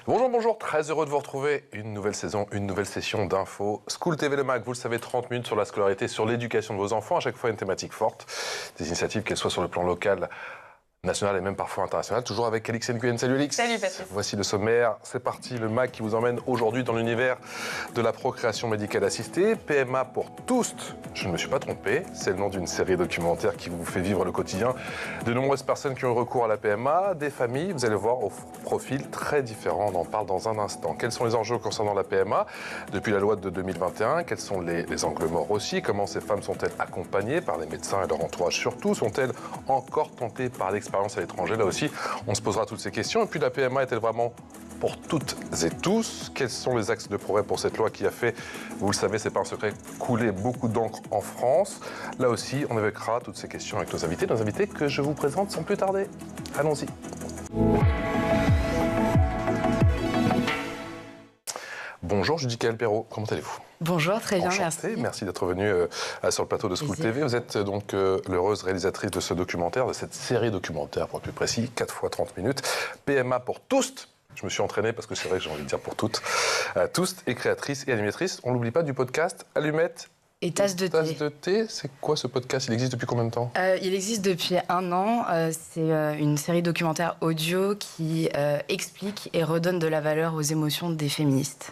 Bonjour, bonjour, très heureux de vous retrouver. Une nouvelle saison, une nouvelle session d'infos. School TV Le Mag, vous le savez, 30 minutes sur la scolarité, sur l'éducation de vos enfants, à chaque fois une thématique forte. Des initiatives, qu'elles soient sur le plan local, national et même parfois international, toujours avec Alix Nguyen. Salut Alix. Salut Patrice. Voici le sommaire, c'est parti, le MAG qui vous emmène aujourd'hui dans l'univers de la procréation médicale assistée, PMA pour tous, je ne me suis pas trompé, c'est le nom d'une série documentaire qui vous fait vivre le quotidien de nombreuses personnes qui ont recours à la PMA, des familles, vous allez voir, au profil très différent, on en parle dans un instant. Quels sont les enjeux concernant la PMA depuis la loi de 2021, quels sont les angles morts aussi, comment ces femmes sont-elles accompagnées par les médecins et leur entourage surtout, sont-elles encore tentées par l'expérience à l'étranger, là aussi, on se posera toutes ces questions. Et puis la PMA est-elle vraiment pour toutes et tous? Quels sont les axes de progrès pour cette loi qui a fait, vous le savez, c'est pas un secret, couler beaucoup d'encre en France? Là aussi, on évoquera toutes ces questions avec nos invités que je vous présente sans plus tarder. Allons-y. Bonjour Judicaël Perrault, comment allez-vous? Bonjour, très bien, Enchanté, merci. Merci d'être venue sur le plateau de School TV. Vous êtes donc l'heureuse réalisatrice de ce documentaire, de cette série documentaire pour être plus précis, 4 fois 30 minutes. PMA pour tous. Je me suis entraîné parce que c'est vrai que j'ai envie de dire pour toutes. Tous et créatrice et animatrice. On l'oublie pas du podcast Allumette et Tasse de thé. Tasse de thé, c'est quoi ce podcast? Il existe depuis combien de temps? Il existe depuis 1 an. C'est une série documentaire audio qui explique et redonne de la valeur aux émotions des féministes.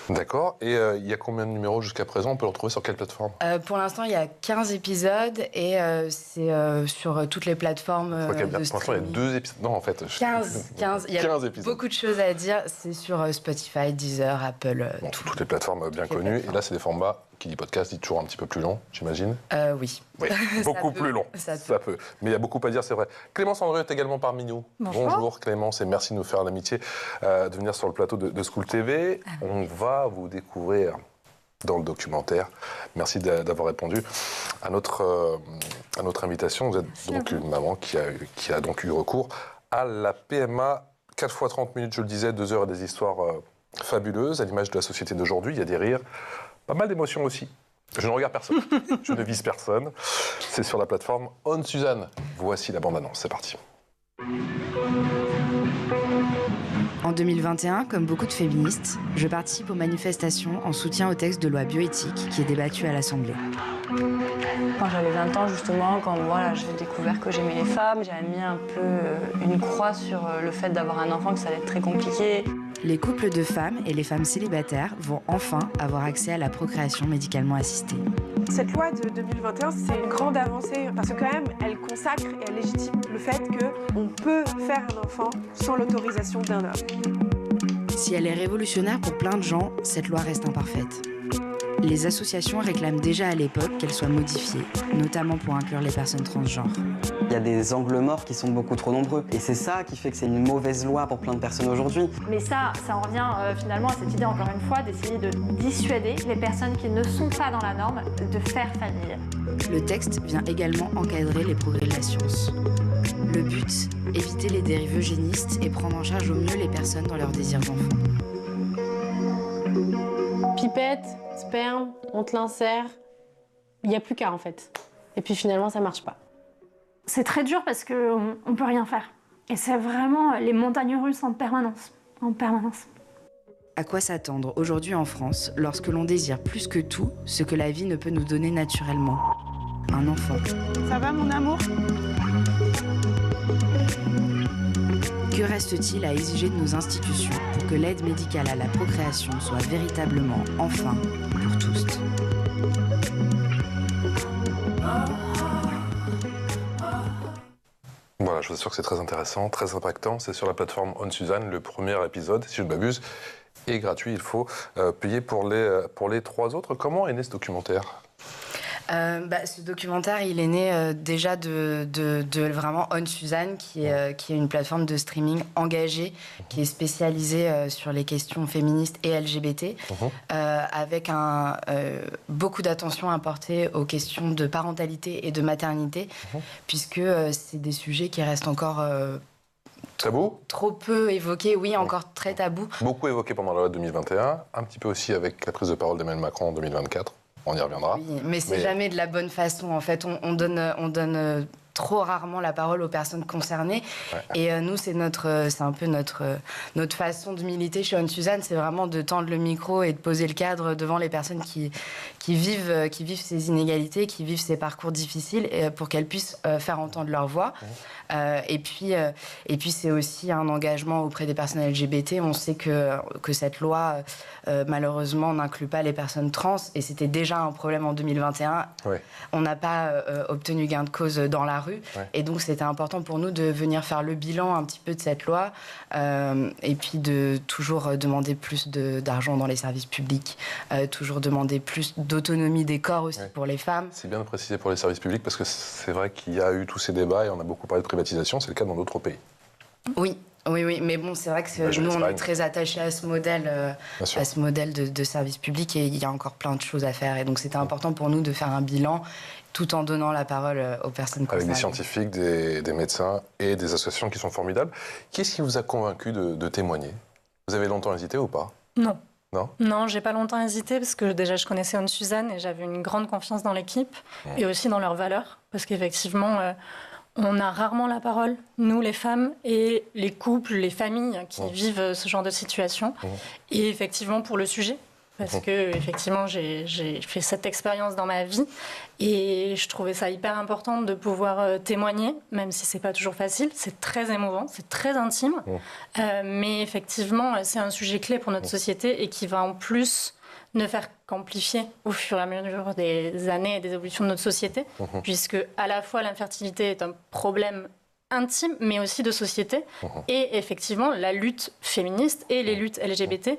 D'accord. Et il y a combien de numéros jusqu'à présent? On peut le retrouver sur quelle plateforme? Pour l'instant, il y a 15 épisodes et c'est sur toutes les plateformes de streaming. Pour l'instant, il y a 2 épisodes. Non, en fait. 15. Il y a 15 épisodes. beaucoup de choses à dire. C'est sur Spotify, Deezer, Apple, Bon, toutes les plateformes bien connues. Et là, c'est des formats qui dit podcast, dit toujours un petit peu plus long, j'imagine. Oui. Oui, beaucoup plus long. Ça peut. Mais il y a beaucoup à dire, c'est vrai. Clémence André est également parmi nous. Bonjour Clémence, et merci de nous faire l'amitié de venir sur le plateau de School TV. On va vous découvrir dans le documentaire. Merci d'avoir répondu à notre invitation. Vous êtes donc une maman qui a donc eu recours à la PMA. 4 fois 30 minutes, je le disais, 2 heures et des histoires fabuleuses, à l'image de la société d'aujourd'hui. Il y a des rires, pas mal d'émotions aussi. Je ne regarde personne, je ne vise personne. C'est sur la plateforme On Suzanne. Voici la bande-annonce, c'est parti. En 2021, comme beaucoup de féministes, je participe aux manifestations en soutien au texte de loi bioéthique qui est débattu à l'Assemblée. Quand j'avais 20 ans, justement, quand j'ai découvert que j'aimais les femmes, j'avais mis un peu une croix sur le fait d'avoir un enfant, que ça allait être très compliqué. Les couples de femmes et les femmes célibataires vont enfin avoir accès à la procréation médicalement assistée. Cette loi de 2021, c'est une grande avancée parce que quand même, elle consacre et elle légitime le fait qu'on peut faire un enfant sans l'autorisation d'un homme. Si elle est révolutionnaire pour plein de gens, cette loi reste imparfaite. Les associations réclament déjà à l'époque qu'elle soit modifiée, notamment pour inclure les personnes transgenres. Il y a des angles morts qui sont beaucoup trop nombreux. Et c'est ça qui fait que c'est une mauvaise loi pour plein de personnes aujourd'hui. Mais ça en revient finalement à cette idée, encore une fois, d'essayer de dissuader les personnes qui ne sont pas dans la norme de faire famille. Le texte vient également encadrer les progrès de la science. Le but, éviter les dérives eugénistes et prendre en charge au mieux les personnes dans leur désir d'enfant. Pipette, sperme, on te l'insère, il n'y a plus qu'à en fait. Et puis finalement, ça marche pas. C'est très dur parce qu'on ne peut rien faire. Et c'est vraiment les montagnes russes en permanence. À quoi s'attendre aujourd'hui en France lorsque l'on désire plus que tout ce que la vie ne peut nous donner naturellement? Un enfant. Ça va mon amour? Que reste-t-il à exiger de nos institutions pour que l'aide médicale à la procréation soit véritablement, enfin, pour tous? Voilà, je vous assure que c'est très intéressant, très impactant. C'est sur la plateforme On Suzanne, le premier épisode, si je ne m'abuse, est gratuit. Il faut payer pour les 3 autres. Comment est né ce documentaire? Ce documentaire, il est né déjà de vraiment On Suzanne, qui est une plateforme de streaming engagée, qui est spécialisée sur les questions féministes et LGBT, avec beaucoup d'attention apportée aux questions de parentalité et de maternité, puisque c'est des sujets qui restent encore tabou, trop peu évoqués, oui, encore très tabou. Beaucoup évoqué pendant la loi de 2021, un petit peu aussi avec la prise de parole d'Emmanuel Macron en 2024. On y reviendra. Oui, mais c'est jamais de la bonne façon. En fait, on donne trop rarement la parole aux personnes concernées. Ouais. Et nous, c'est un peu notre façon de militer chez Anne-Suzanne, c'est vraiment de tendre le micro et de poser le cadre devant les personnes qui vivent ces inégalités, qui vivent ces parcours difficiles, et pour qu'elles puissent faire entendre leur voix. Et puis c'est aussi un engagement auprès des personnes LGBT. On sait que cette loi, malheureusement, n'inclut pas les personnes trans, et c'était déjà un problème en 2021. Ouais. On n'a pas obtenu gain de cause dans la rue, et donc c'était important pour nous de venir faire le bilan un petit peu de cette loi, et puis de toujours demander plus d'argent dans les services publics, toujours demander plus d'autonomie des corps aussi pour les femmes. C'est bien de préciser pour les services publics, parce que c'est vrai qu'il y a eu tous ces débats, et on a beaucoup parlé de privatisation, c'est le cas dans d'autres pays. Oui, mais bon, c'est vrai que nous, on est très attachés à ce modèle de service public, et il y a encore plein de choses à faire. Et donc, c'était important pour nous de faire un bilan tout en donnant la parole aux personnes concernées. Avec des scientifiques, des médecins et des associations qui sont formidables. Qui est-ce qui vous a convaincu de témoigner? Vous avez longtemps hésité ou pas? Non. Non? Non, j'ai pas longtemps hésité parce que déjà je connaissais Anne-Suzanne et j'avais une grande confiance dans l'équipe et aussi dans leurs valeurs. Parce qu'effectivement, on a rarement la parole, nous les femmes et les couples, les familles qui vivent ce genre de situation. Et effectivement pour le sujet, parce que effectivement j'ai fait cette expérience dans ma vie et je trouvais ça hyper important de pouvoir témoigner, même si c'est pas toujours facile, c'est très émouvant, c'est très intime, mais effectivement c'est un sujet clé pour notre société et qui va en plus ne faire qu'amplifier au fur et à mesure des années et des évolutions de notre société, puisque à la fois l'infertilité est un problème intime, mais aussi de société. Et effectivement, la lutte féministe et les luttes LGBT,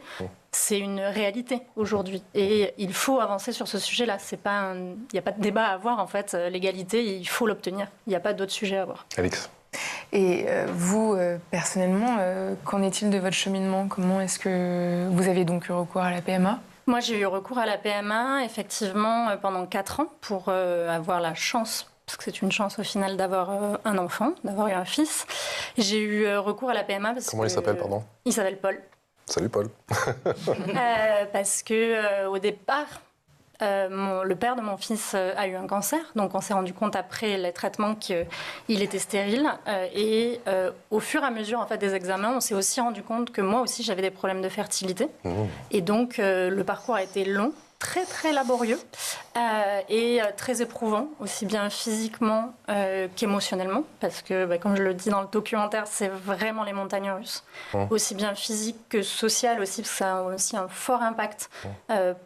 c'est une réalité aujourd'hui. Et il faut avancer sur ce sujet-là. Il n'y a pas de débat à avoir, en fait. L'égalité, il faut l'obtenir. Il n'y a pas d'autre sujet à avoir. Alix. Et vous, personnellement, qu'en est-il de votre cheminement? Comment est-ce que vous avez donc eu recours à la PMA? Moi, j'ai eu recours à la PMA, effectivement, pendant 4 ans, pour avoir la chance, parce que c'est une chance au final d'avoir un enfant, d'avoir eu un fils. J'ai eu recours à la PMA parce Comment il s'appelle, pardon? Il s'appelle Paul. Salut Paul. Parce que au départ, le père de mon fils a eu un cancer, donc on s'est rendu compte après les traitements qu'il était stérile. Et au fur et à mesure en fait, des examens, on s'est aussi rendu compte que moi aussi j'avais des problèmes de fertilité. Et donc le parcours a été long, très très laborieux et très éprouvant, aussi bien physiquement qu'émotionnellement, parce que comme je le dis dans le documentaire, c'est vraiment les montagnes russes, aussi bien physique que social aussi, parce que ça a aussi un fort impact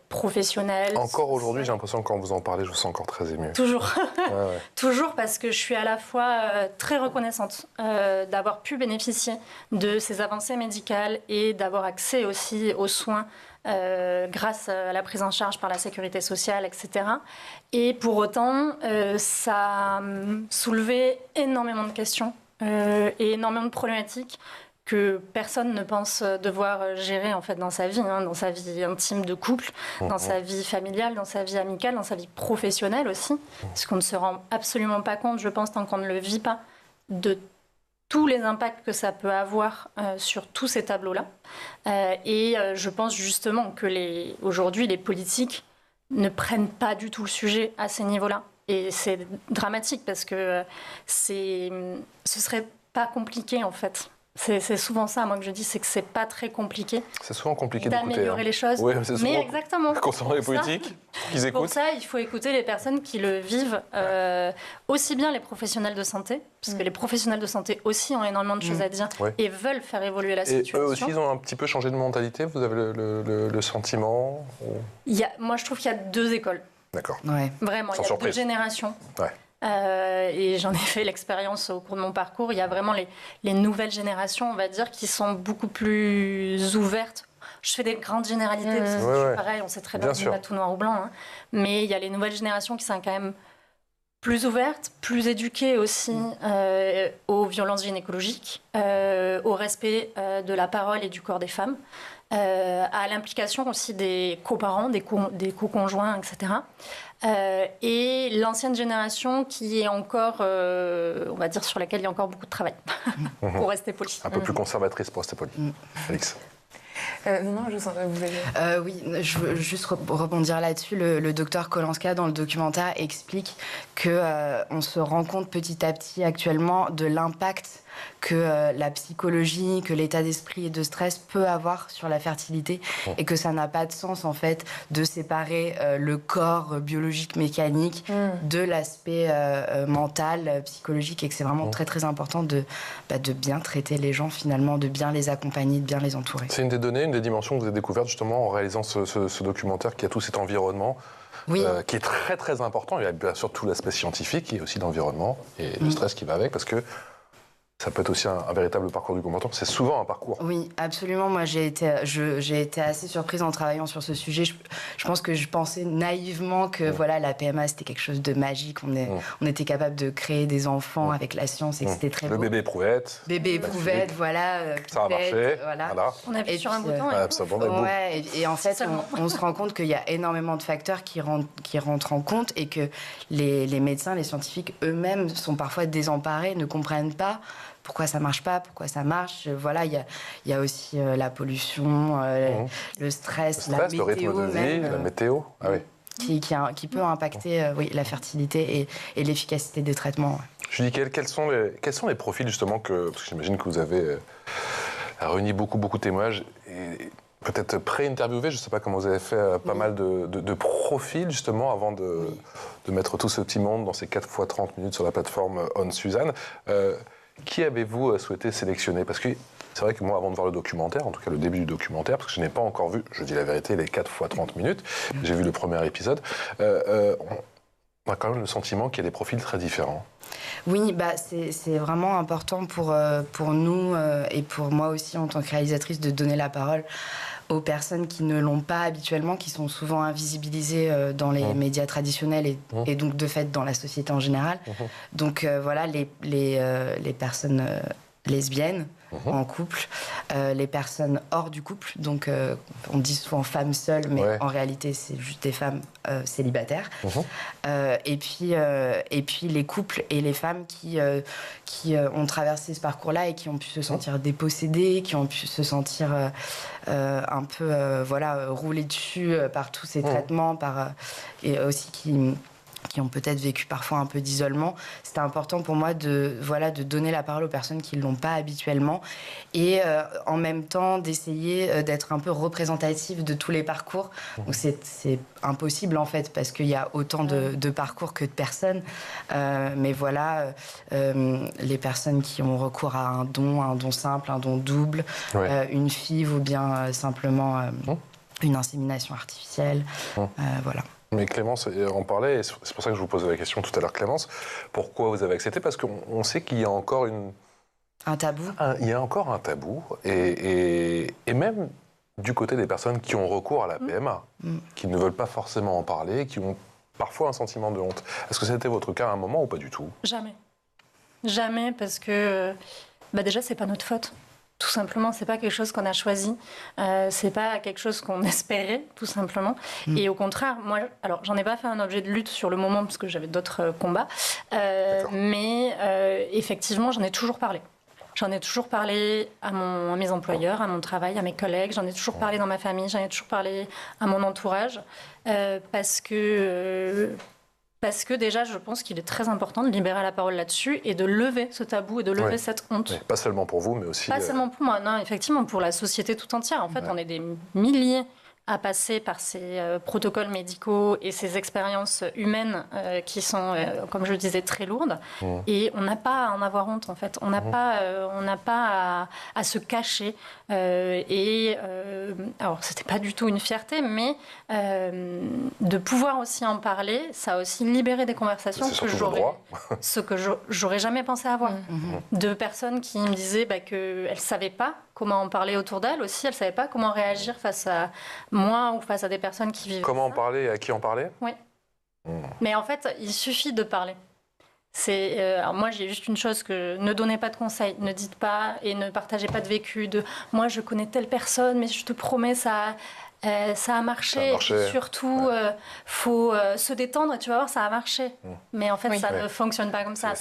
professionnel. Encore aujourd'hui, j'ai l'impression que quand vous en parlez, je vous sens encore très émue. Toujours. Toujours, parce que je suis à la fois très reconnaissante d'avoir pu bénéficier de ces avancées médicales et d'avoir accès aussi aux soins grâce à la prise en charge par la sécurité sociale, etc. Et pour autant, ça a soulevé énormément de questions et énormément de problématiques que personne ne pense devoir gérer en fait, dans sa vie, dans sa vie intime de couple, dans sa vie familiale, dans sa vie amicale, dans sa vie professionnelle aussi, parce qu'on ne se rend absolument pas compte, je pense, tant qu'on ne le vit pas, de tous les impacts que ça peut avoir sur tous ces tableaux-là. Et je pense justement que aujourd'hui, les politiques ne prennent pas du tout le sujet à ces niveaux-là. Et c'est dramatique parce que ce serait pas compliqué en fait. C'est souvent ça, moi, que je dis, c'est que c'est pas très compliqué. C'est souvent compliqué d'améliorer les choses. Oui, c'est souvent mais exactement. Concernant les politiques, qu'ils écoutent. Pour ça, il faut écouter les personnes qui le vivent, aussi bien les professionnels de santé, parce que les professionnels de santé aussi ont énormément de choses à dire et veulent faire évoluer la situation. Et eux aussi, ils ont un petit peu changé de mentalité, vous avez le sentiment Moi, je trouve qu'il y a 2 écoles. D'accord. Ouais. Vraiment, il y a 2 générations. Ouais. Et j'en ai fait l'expérience au cours de mon parcours. Il y a vraiment les nouvelles générations, on va dire, qui sont beaucoup plus ouvertes. Je fais des grandes généralités, parce que c'est pareil, on sait très bien que c'est pas tout noir ou blanc. Mais il y a les nouvelles générations qui sont quand même plus ouvertes, plus éduquées aussi aux violences gynécologiques, au respect de la parole et du corps des femmes, à l'implication aussi des coparents, des co-conjoints, etc. Et l'ancienne génération qui est encore, on va dire, sur laquelle il y a encore beaucoup de travail, pour rester poli. Un peu plus conservatrice pour rester poli. Alix. Non, vous avez... Oui, je veux juste rebondir là-dessus. Le docteur Kolanska, dans le documentaire, explique qu'on se rend compte petit à petit actuellement de l'impact que la psychologie, que l'état d'esprit et de stress peut avoir sur la fertilité et que ça n'a pas de sens en fait de séparer le corps biologique mécanique de l'aspect mental, psychologique et que c'est vraiment très très important de bien traiter les gens finalement, de bien les accompagner, de bien les entourer. C'est une des données, une des dimensions que vous avez découvertes justement en réalisant ce documentaire qui a tout cet environnement. Oui. Qui est très très important. Il y a bien sûr tout l'aspect scientifique et aussi l'environnement et le stress qui va avec parce que ça peut être aussi un véritable parcours du combattant. C'est souvent un parcours. Oui, absolument. Moi, j'ai été assez surprise en travaillant sur ce sujet. Je pense que je pensais naïvement que voilà, la PMA, c'était quelque chose de magique. On était capable de créer des enfants avec la science et que c'était très beau. Le bébé éprouvette. Bébé éprouvette, voilà. Ça a marché. Voilà. On appuie sur un bouton. Et en fait, on se rend compte qu'il y a énormément de facteurs qui rentrent en compte et que les médecins, les scientifiques eux-mêmes sont parfois désemparés, ne comprennent pas pourquoi ça marche pas, pourquoi ça marche. Voilà, il y a aussi la pollution, le stress, la météo, le rythme de vie, la météo. Ah oui. Qui peut impacter la fertilité et l'efficacité des traitements. Julie, quels sont les profils justement parce que j'imagine que vous avez réuni beaucoup de témoignages et peut-être pré-interviewé, je ne sais pas comment vous avez fait pas mal de profils justement avant de mettre tout ce petit monde dans ces 4 fois 30 minutes sur la plateforme On Suzanne. Qui avez-vous souhaité sélectionner? Parce que c'est vrai que moi, avant de voir le documentaire, en tout cas le début du documentaire, parce que je n'ai pas encore vu, je dis la vérité, les 4 fois 30 minutes, j'ai vu le premier épisode, on a quand même le sentiment qu'il y a des profils très différents. Oui, c'est vraiment important pour nous et pour moi aussi en tant que réalisatrice de donner la parole aux personnes qui ne l'ont pas habituellement, qui sont souvent invisibilisées dans les médias traditionnels et donc de fait dans la société en général. Donc voilà, les personnes lesbiennes en couple, les personnes hors du couple, donc on dit souvent femmes seules, mais en réalité c'est juste des femmes célibataires. Et puis les couples et les femmes qui ont traversé ce parcours-là et qui ont pu se sentir dépossédées, qui ont pu se sentir un peu roulées dessus par tous ces traitements, et aussi qui ont peut-être vécu parfois un peu d'isolement. C'était important pour moi de donner la parole aux personnes qui ne l'ont pas habituellement et en même temps d'essayer d'être un peu représentative de tous les parcours. Donc c'est impossible en fait parce qu'il y a autant de parcours que de personnes. Mais voilà, les personnes qui ont recours à un don simple, un don double, une FIV ou bien simplement une insémination artificielle. Voilà. Mais Clémence en parlait, et c'est pour ça que je vous posais la question tout à l'heure, Clémence. Pourquoi vous avez accepté? Parce qu'on sait qu'il y a encore un tabou. Il y a encore un tabou, et même du côté des personnes qui ont recours à la PMA, qui ne veulent pas forcément en parler, qui ont parfois un sentiment de honte. Est-ce que c'était votre cas à un moment ou pas du tout? Jamais. Jamais, parce que déjà, c'est pas notre faute. Tout simplement, c'est pas quelque chose qu'on a choisi, c'est pas quelque chose qu'on espérait, tout simplement. Et au contraire, moi, alors j'en ai pas fait un objet de lutte sur le moment parce que j'avais d'autres combats, mais effectivement, j'en ai toujours parlé. J'en ai toujours parlé à mes employeurs, à mon travail, à mes collègues. J'en ai toujours parlé dans ma famille. J'en ai toujours parlé à mon entourage, parce que déjà, je pense qu'il est très important de libérer la parole là-dessus et de lever ce tabou et de lever cette honte. Oui, pas seulement pour vous, mais aussi... Pas seulement pour moi, non, effectivement, pour la société tout entière. En fait, on est des milliers à passer par ces protocoles médicaux et ces expériences humaines qui sont, comme je le disais, très lourdes. Et on n'a pas à en avoir honte, en fait. On n'a pas à se cacher. Alors, c'était pas du tout une fierté, mais de pouvoir aussi en parler, ça a aussi libéré des conversations que j'aurais jamais pensé avoir. De personnes qui me disaient qu'elles ne savaient pas comment en parler autour d'elles aussi. Elles ne savaient pas comment réagir face à moi ou face à des personnes qui vivent Comment en parler et à qui en parler? Oui. Mais en fait, il suffit de parler. Moi, j'ai juste une chose, que ne donnez pas de conseils, ne dites pas et ne partagez pas de vécu. Moi, je connais telle personne, mais je te promets, Ça a marché. Et surtout, faut se détendre et tu vas voir, ça a marché. Mais en fait, ça ne fonctionne pas comme ça.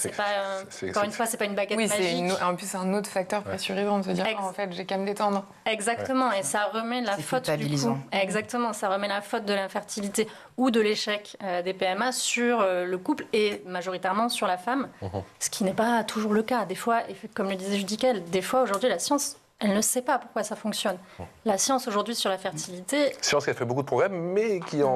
Encore une fois, c'est pas une baguette magique. En plus, c'est un autre facteur pressurisant de se dire en fait, j'ai qu'à me détendre. Exactement. Et ça remet la faute du coup. Exactement. Ça remet la faute de l'infertilité ou de l'échec des PMA sur le couple et majoritairement sur la femme, ce qui n'est pas toujours le cas. Des fois, comme le disait Judicaël, des fois aujourd'hui, la science elle ne sait pas pourquoi ça fonctionne. La science aujourd'hui sur la fertilité... Science qui a fait beaucoup de progrès, mais qui a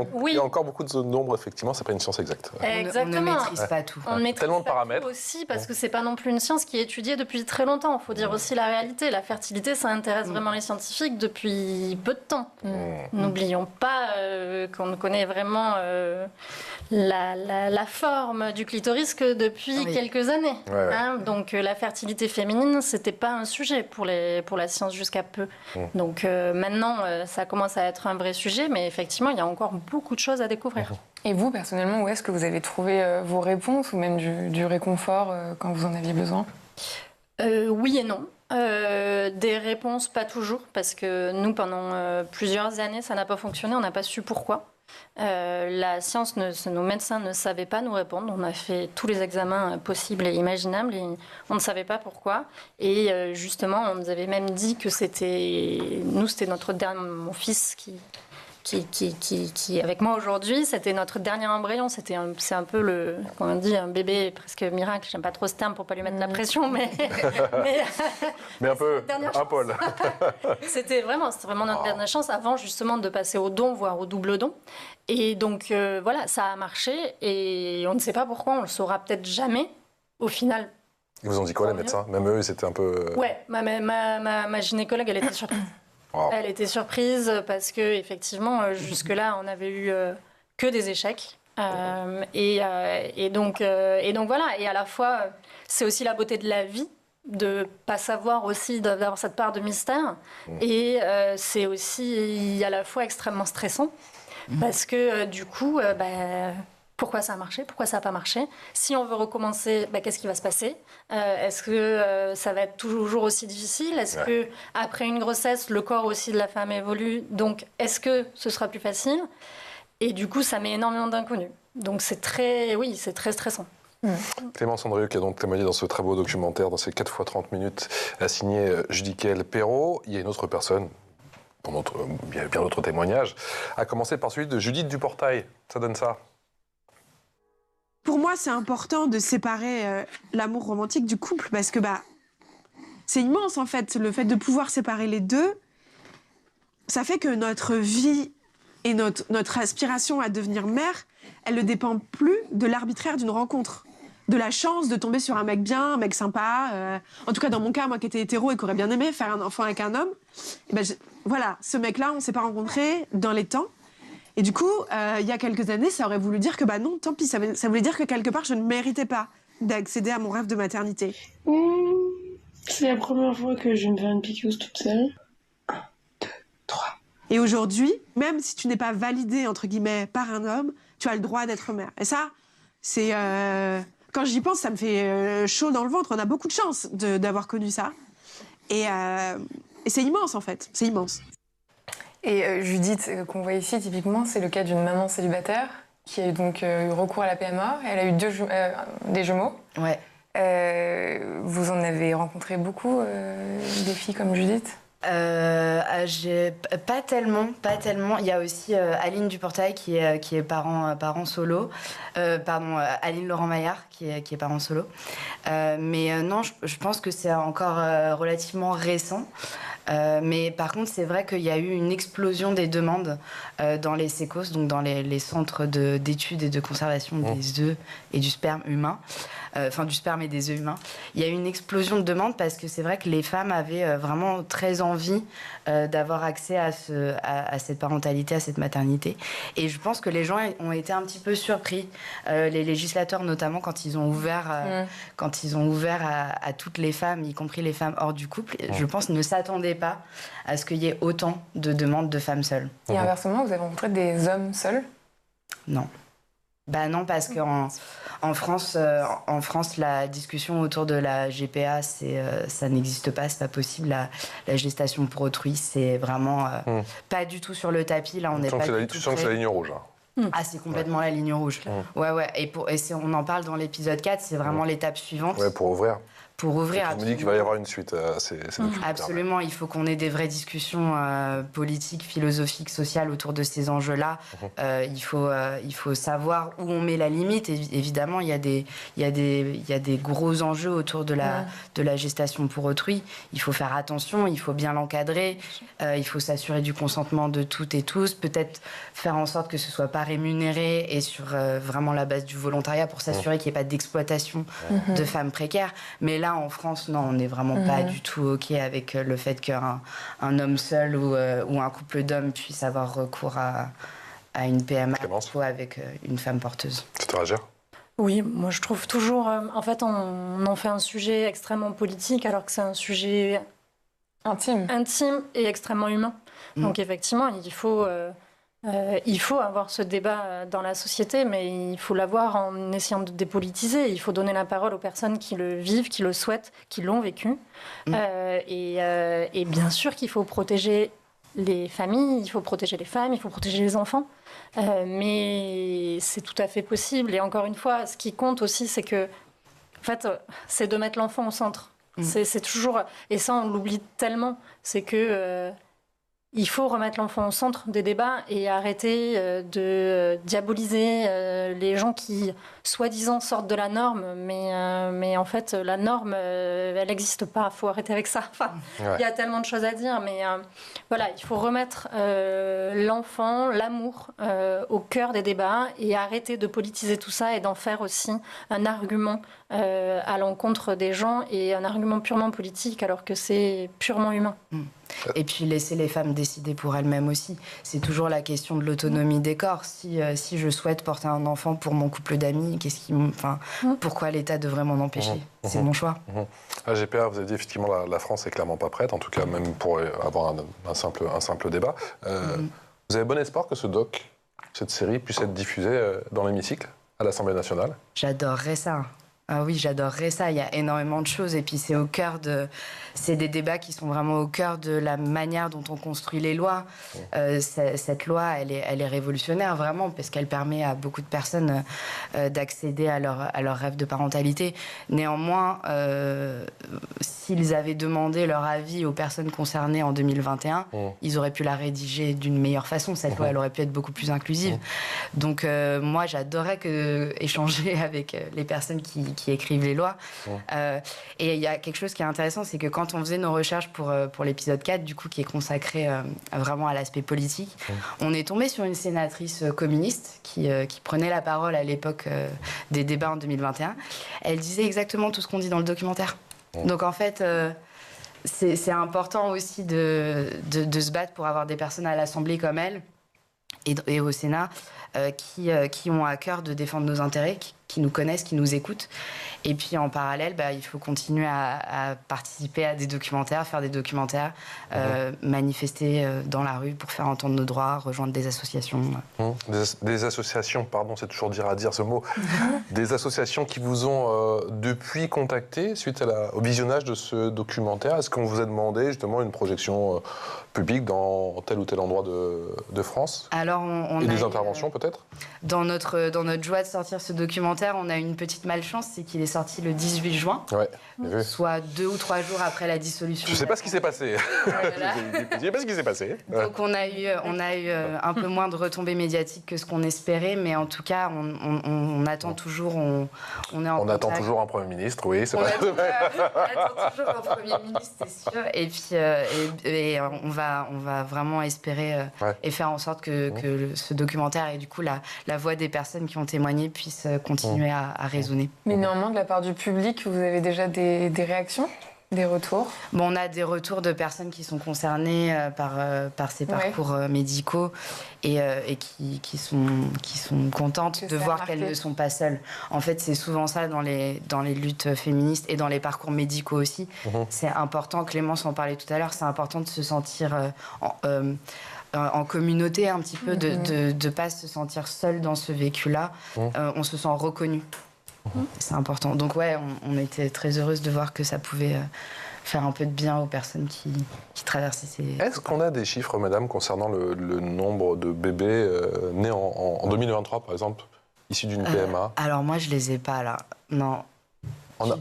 encore beaucoup de zones d'ombre, effectivement, c'est pas une science exacte. Exactement. On ne maîtrise pas tout. On maîtrise tellement de pas paramètres. tout aussi, parce que c'est pas non plus une science qui est étudiée depuis très longtemps. Il faut dire aussi la réalité. La fertilité, ça intéresse vraiment les scientifiques depuis peu de temps. N'oublions pas qu'on ne connaît vraiment la forme du clitoris que depuis quelques années. Donc la fertilité féminine, c'était pas un sujet pour la science jusqu'à peu. Donc maintenant, ça commence à être un vrai sujet, mais effectivement, il y a encore beaucoup de choses à découvrir. Et vous, personnellement, où est-ce que vous avez trouvé vos réponses ou même du réconfort quand vous en aviez besoin ? Oui et non. Des réponses, pas toujours, parce que nous, pendant plusieurs années, ça n'a pas fonctionné, on n'a pas su pourquoi. La science, nos médecins ne savaient pas nous répondre. On a fait tous les examens possibles et imaginables et on ne savait pas pourquoi. Et justement, on nous avait même dit que c'était notre dernier, mon fils qui est avec moi aujourd'hui, c'était notre dernier embryon. C'est un peu comment on dit, un bébé presque miracle. J'aime pas trop ce terme pour pas lui mettre la pression, mais un peu, un Paul. C'était vraiment notre dernière chance avant justement de passer au don, voire au double don. Et donc voilà, ça a marché et on ne sait pas pourquoi, on le saura peut-être jamais. Au final. Ils vous ont dit quoi les médecins ? Même eux, c'était un peu. Ouais, ma gynécologue, elle était surprise. Elle était surprise parce que effectivement jusque-là on n'avait eu que des échecs et donc voilà, et à la fois c'est aussi la beauté de la vie de pas savoir aussi, d'avoir cette part de mystère et c'est aussi à la fois extrêmement stressant parce que du coup pourquoi ça a marché, pourquoi ça n'a pas marché. Si on veut recommencer, qu'est-ce qui va se passer ? Est-ce que ça va être toujours aussi difficile ? Est-ce que après une grossesse, le corps aussi de la femme évolue ? Donc, est-ce que ce sera plus facile ? Et du coup, ça met énormément d'inconnus. Donc, c'est très stressant. Clémence Andrieux qui a donc témoigné dans ce très beau documentaire, dans ces 4 fois 30 minutes, signé Judicaël Perrault. Il y a une autre personne, il y a bien d'autres témoignages, à commencer par celui de Judith Duportail. Ça donne ça. Pour moi, c'est important de séparer l'amour romantique du couple parce que c'est immense en fait. Le fait de pouvoir séparer les deux, ça fait que notre vie et notre aspiration à devenir mère, elle ne dépend plus de l'arbitraire d'une rencontre, de la chance de tomber sur un mec bien, un mec sympa. En tout cas, dans mon cas, moi qui étais hétéro et qui aurait bien aimé faire un enfant avec un homme, voilà, ce mec-là, on ne s'est pas rencontrés dans les temps. Et du coup, il y a quelques années, ça aurait voulu dire que non, tant pis, ça voulait dire que quelque part, je ne méritais pas d'accéder à mon rêve de maternité. C'est la première fois que je vais me faire une piqueuse toute seule. 1, 2, 3. Et aujourd'hui, même si tu n'es pas validée, entre guillemets, par un homme, tu as le droit d'être mère. Et ça, c'est... quand j'y pense, ça me fait chaud dans le ventre. On a beaucoup de chance d'avoir connu ça. Et c'est immense, en fait. C'est immense. Et Judith, qu'on voit ici, typiquement, c'est le cas d'une maman célibataire qui a donc eu recours à la PMA. Elle a eu des jumeaux. Ouais. Vous en avez rencontré beaucoup, des filles comme Judith ? Pas tellement. Il y a aussi Aline Duportail qui est parent solo. Aline Laurent-Maillard qui est parent solo. Mais non, je pense que c'est encore relativement récent. Mais par contre, c'est vrai qu'il y a eu une explosion des demandes dans les sécos, donc dans les centres d'études et de conservation des œufs et du sperme humain. Du sperme et des œufs humains. Il y a eu une explosion de demandes parce que c'est vrai que les femmes avaient vraiment très envie d'avoir accès à cette parentalité, à cette maternité. Et je pense que les gens ont été un petit peu surpris, les législateurs notamment, quand ils ont ouvert à toutes les femmes, y compris les femmes hors du couple. Je pense ne s'attendaient pas à ce qu'il y ait autant de demandes de femmes seules. Et inversement, vous avez rencontré des hommes seuls ? Non. Bah non, parce qu'en France, la discussion autour de la GPA, ça n'existe pas, c'est pas possible. La gestation pour autrui, c'est vraiment pas du tout sur le tapis. Là, on n'est pas du tout. Tu sens que c'est la ligne rouge. Ah, c'est complètement la ligne rouge. Ouais. Et on en parle dans l'épisode 4, c'est vraiment l'étape suivante. Ouais, pour ouvrir. Pour ouvrir. Tu me dis qu'il va y avoir une suite à ces documentaires. Absolument, il faut qu'on ait des vraies discussions politiques, philosophiques, sociales autour de ces enjeux-là. Il faut savoir où on met la limite. Évidemment, il y a des gros enjeux autour de la gestation pour autrui. Il faut faire attention, il faut bien l'encadrer. Il faut s'assurer du consentement de toutes et tous. Peut-être faire en sorte que ce soit pas rémunéré et sur vraiment la base du volontariat pour s'assurer qu'il n'y ait pas d'exploitation de femmes précaires. Mais là, en France, non, on n'est vraiment pas du tout OK avec le fait qu'un homme seul ou un couple d'hommes puisse avoir recours à une PMA avec une femme porteuse. Tu te réagir ? Oui, moi je trouve toujours... en fait, on en fait un sujet extrêmement politique alors que c'est un sujet intime et extrêmement humain. Donc effectivement, il faut avoir ce débat dans la société, mais il faut l'avoir en essayant de dépolitiser. Il faut donner la parole aux personnes qui le vivent, qui le souhaitent, qui l'ont vécu. Et bien sûr qu'il faut protéger les familles, il faut protéger les femmes, il faut protéger les enfants. Mais c'est tout à fait possible. Et encore une fois, ce qui compte aussi, c'est que, en fait, c'est de mettre l'enfant au centre. C'est toujours... Et ça, on l'oublie tellement. C'est que... il faut remettre l'enfant au centre des débats et arrêter de diaboliser les gens qui, soi-disant, sortent de la norme. Mais en fait, la norme, elle n'existe pas. Il faut arrêter avec ça. Enfin, il y a tellement de choses à dire. Mais voilà, il faut remettre l'enfant, l'amour au cœur des débats et arrêter de politiser tout ça et d'en faire aussi un argument à l'encontre des gens et un argument purement politique alors que c'est purement humain. Et puis laisser les femmes décider pour elles-mêmes aussi. C'est toujours la question de l'autonomie des corps. Si je souhaite porter un enfant pour mon couple d'amis, pourquoi l'État devrait m'en empêcher ? C'est mon choix. À GPA, vous avez dit effectivement la France est clairement pas prête, en tout cas même pour avoir un simple débat. Vous avez bon espoir que cette série puisse être diffusée dans l'hémicycle à l'Assemblée nationale ? J'adorerais ça. Ah oui, j'adorerais ça. Il y a énormément de choses. Et puis, c'est des débats qui sont vraiment au cœur de la manière dont on construit les lois. Cette loi, elle est révolutionnaire, vraiment, parce qu'elle permet à beaucoup de personnes d'accéder à leur rêve de parentalité. Néanmoins, s'ils avaient demandé leur avis aux personnes concernées en 2021, ils auraient pu la rédiger d'une meilleure façon. Cette loi, elle aurait pu être beaucoup plus inclusive. Donc, moi, j'adorerais échanger avec les personnes qui écrivent les lois. Et il y a quelque chose qui est intéressant, c'est que quand on faisait nos recherches pour l'épisode 4, du coup, qui est consacré vraiment à l'aspect politique, on est tombé sur une sénatrice communiste qui prenait la parole à l'époque des débats en 2021. Elle disait exactement tout ce qu'on dit dans le documentaire. Donc en fait, c'est important aussi de se battre pour avoir des personnes à l'Assemblée comme elle et au Sénat qui ont à cœur de défendre nos intérêts, qui nous connaissent, qui nous écoutent. Et puis en parallèle, il faut continuer à participer à des documentaires, faire des documentaires, manifester dans la rue pour faire entendre nos droits, rejoindre des associations. Des associations, pardon, c'est toujours dur à dire ce mot, des associations qui vous ont depuis contacté suite au visionnage de ce documentaire. Est-ce qu'on vous a demandé justement une projection publique dans tel ou tel endroit de France ? Alors, et des interventions peut-être ? Dans notre joie de sortir ce documentaire, on a une petite malchance, c'est qu'il est sorti le 18 juin, soit 2 ou 3 jours après la dissolution. Je ne sais pas ce qui s'est passé. Je sais pas ce qui s'est passé. Donc on a eu un peu moins de retombées médiatiques que ce qu'on espérait, mais en tout cas, on attend toujours, on est en contact. Attend toujours un Premier ministre, oui, c'est vrai. On attend toujours un Premier ministre, c'est sûr. Et puis on va vraiment espérer et faire en sorte que ce documentaire et du coup la voix des personnes qui ont témoigné puisse continuer à résonner. Mais néanmoins, de la part du public, vous avez déjà des réactions, des retours ? On a des retours de personnes qui sont concernées par ces parcours médicaux et qui sont contentes de voir qu'elles ne sont pas seules. En fait, c'est souvent ça dans les luttes féministes et dans les parcours médicaux aussi. C'est important, Clémence en parlait tout à l'heure, c'est important de se sentir en communauté un petit peu, de ne pas se sentir seul dans ce vécu-là. On se sent reconnu. C'est important. Donc ouais, on était très heureuse de voir que ça pouvait faire un peu de bien aux personnes qui traversaient ces... Est-ce qu'on a des chiffres, madame, concernant le nombre de bébés nés en 2023, par exemple, issus d'une PMA? Alors moi, je les ai pas là. Non.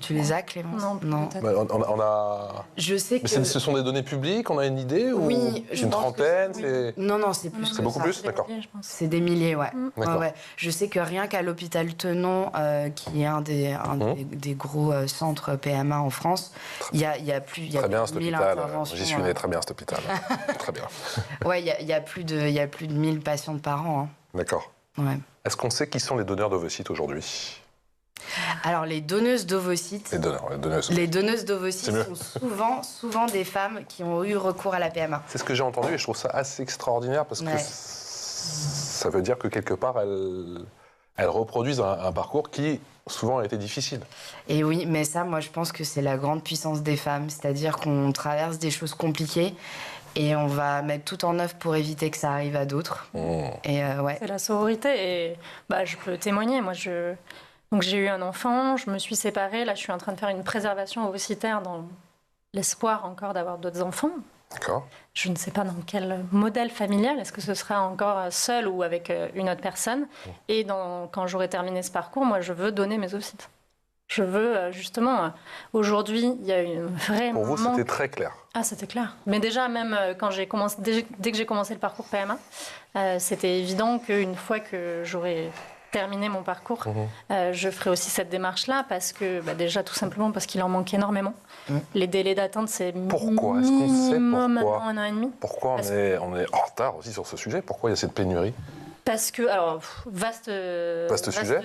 Tu les as, Clémence? Non. Bah, on a... Je sais que... Ce sont des données publiques, on a une idée? Oui, ou une trentaine? Non, c'est plus. C'est beaucoup plus, d'accord. C'est des milliers, ouais. Ouais. Je sais que rien qu'à l'hôpital Tenon, qui est un des gros centres PMA en France, il y a plus de 1000 interventions. J'y suis né, très bien cet hôpital. Très bien. Ouais, il y a plus de 1000 patientes par an. Hein. D'accord. Ouais. Est-ce qu'on sait qui sont les donneurs d'ovocytes aujourd'hui? Alors, les donneuses d'ovocytes... Les donneuses d'ovocytes sont souvent des femmes qui ont eu recours à la PMA. C'est ce que j'ai entendu et je trouve ça assez extraordinaire parce que ça veut dire que quelque part, elles reproduisent un parcours qui souvent a été difficile. Et oui, mais ça, moi, je pense que c'est la grande puissance des femmes. C'est-à-dire qu'on traverse des choses compliquées et on va mettre tout en œuvre pour éviter que ça arrive à d'autres. Et c'est la sororité et je peux témoigner. Donc j'ai eu un enfant, je me suis séparée, là je suis en train de faire une préservation ovocytaire dans l'espoir encore d'avoir d'autres enfants. D'accord. Je ne sais pas dans quel modèle familial, est-ce que ce sera encore seul ou avec une autre personne. Et quand j'aurai terminé ce parcours, moi je veux donner mes ovocytes. Je veux justement, aujourd'hui il y a une vraie... Pour vous c'était très clair. Ah c'était clair. Mais déjà même quand dès que j'ai commencé le parcours PMA, c'était évident qu'une fois que j'aurais... terminer mon parcours, je ferai aussi cette démarche-là parce que, déjà tout simplement parce qu'il en manque énormément. Les délais d'attente, c'est minimum un an et demi. Pourquoi on est en retard aussi sur ce sujet? Pourquoi il y a cette pénurie? Parce que, vaste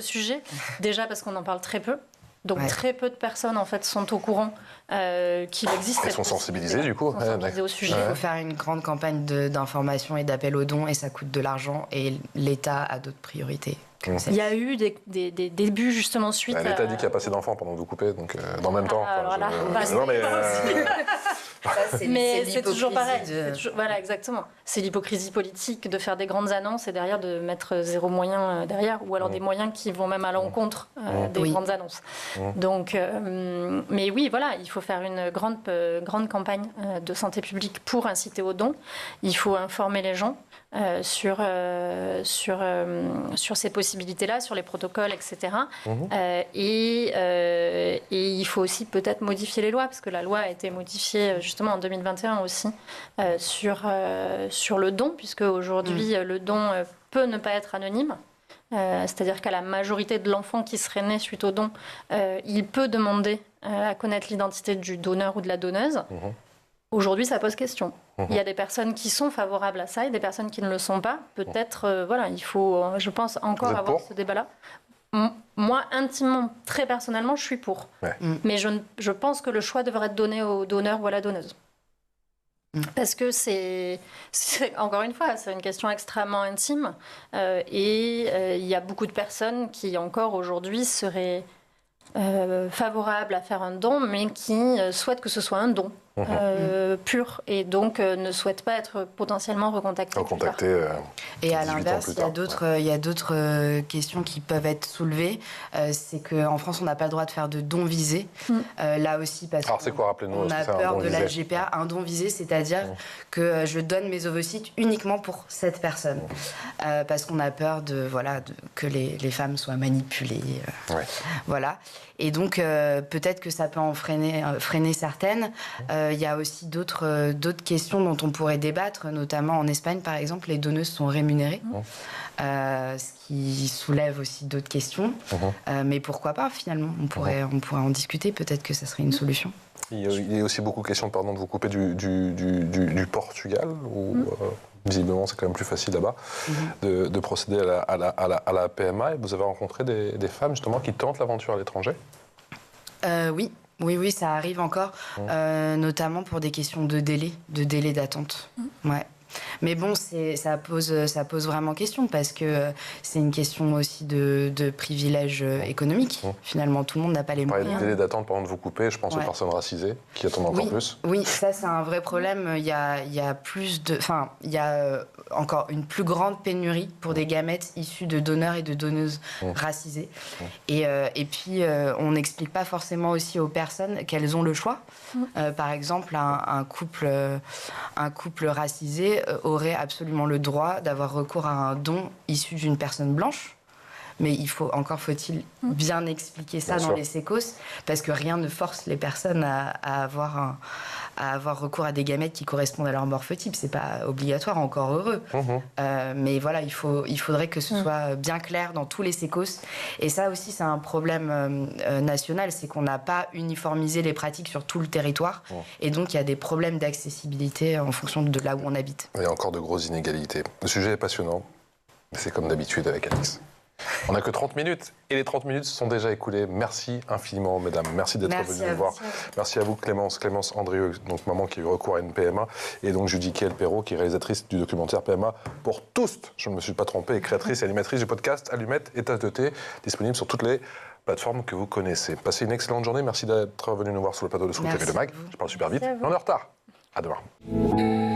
sujet. Déjà parce qu'on en parle très peu. Donc très peu de personnes en fait sont au courant qu'il existe. Elles sont sensibilisées du coup. Au sujet. Il faut faire une grande campagne d'information et d'appel aux dons et ça coûte de l'argent et l'État a d'autres priorités. Il y a eu des débuts justement suite à... L'État dit qu'il n'y a pas assez d'enfants pendant que vous coupez, donc dans le même temps... Voilà. Non mais... Mais c'est toujours pareil. Voilà, exactement. C'est l'hypocrisie politique de faire des grandes annonces et derrière de mettre zéro moyen derrière, ou alors des moyens qui vont même à l'encontre des grandes annonces. Donc, mais oui, voilà, il faut faire une grande campagne de santé publique pour inciter aux dons. Il faut informer les gens sur ces possibilités-là, sur les protocoles, etc. Et il faut aussi peut-être modifier les lois, parce que la loi a été modifiée justement en 2021 aussi sur le don, puisque aujourd'hui le don peut ne pas être anonyme. C'est-à-dire qu'à la majorité de l'enfant qui serait né suite au don, il peut demander à connaître l'identité du donneur ou de la donneuse. Aujourd'hui, ça pose question. Il y a des personnes qui sont favorables à ça et des personnes qui ne le sont pas. Peut-être, il faut, je pense, encore avoir ce débat-là. Moi, intimement, très personnellement, je suis pour. Mais je pense que le choix devrait être donné au donneur ou à la donneuse. Parce que c'est encore une fois, c'est une question extrêmement intime. Et il y a beaucoup de personnes qui, encore aujourd'hui, seraient favorables à faire un don, mais qui souhaitent que ce soit un don. Pur et donc ne souhaitent pas être potentiellement recontactés. Et à l'inverse, il y a d'autres questions qui peuvent être soulevées. C'est qu'en France, on n'a pas le droit de faire de dons visés. Là aussi, parce qu'on a peur de la GPA. Un don visé, c'est-à-dire que je donne mes ovocytes uniquement pour cette personne. Parce qu'on a peur que les femmes soient manipulées. Voilà. Et donc, peut-être que ça peut en freiner certaines. Il y a aussi d'autres questions dont on pourrait débattre, notamment en Espagne, par exemple, les donneuses sont rémunérées, ce qui soulève aussi d'autres questions. Mais pourquoi pas, finalement? On pourrait en discuter, peut-être que ça serait une solution. Il y a aussi beaucoup de questions, pardon, de vous couper du Portugal, où visiblement c'est quand même plus facile là-bas, de procéder à la PMA. Et vous avez rencontré des femmes, justement, qui tentent l'aventure à l'étranger? Oui, ça arrive encore, notamment pour des questions de délai d'attente. Ouais. Mais bon, ça pose vraiment question parce que c'est une question aussi de privilèges économiques. Finalement, tout le monde n'a pas les moyens. moyens. Le délai d'attente pendant de vous couper, je pense aux personnes racisées qui attendent encore plus. Oui, ça c'est un vrai problème. Il y a plus de, enfin, il y a encore une plus grande pénurie pour des gamètes issus de donneurs et de donneuses racisés. Et puis, on n'explique pas forcément aussi aux personnes qu'elles ont le choix. Par exemple, un couple racisé aurait absolument le droit d'avoir recours à un don issu d'une personne blanche. Mais faut-il bien expliquer ça dans les sécos, parce que rien ne force les personnes à avoir recours à des gamètes qui correspondent à leur morphotype. C'est pas obligatoire, encore heureux. Mais voilà, il faudrait que ce soit bien clair dans tous les sécos. Et ça aussi, c'est un problème national, c'est qu'on n'a pas uniformisé les pratiques sur tout le territoire. Et donc, il y a des problèmes d'accessibilité en fonction de là où on habite. Il y a encore de grosses inégalités. Le sujet est passionnant. C'est comme d'habitude avec Alix. On n'a que 30 minutes et les 30 minutes se sont déjà écoulées. Merci infiniment, mesdames. Merci d'être venues nous voir. Merci à vous, Clémence Andrieux, donc maman qui a eu recours à une PMA, et donc Judy Kiel-Perrault, qui est réalisatrice du documentaire PMA pour tous. Je ne me suis pas trompé, et créatrice et animatrice du podcast Allumette et Tasse de thé, disponible sur toutes les plateformes que vous connaissez. Passez une excellente journée. Merci d'être venu nous voir sur le plateau de Scoop TV Le Mag. Je parle super vite. On est en retard. À demain.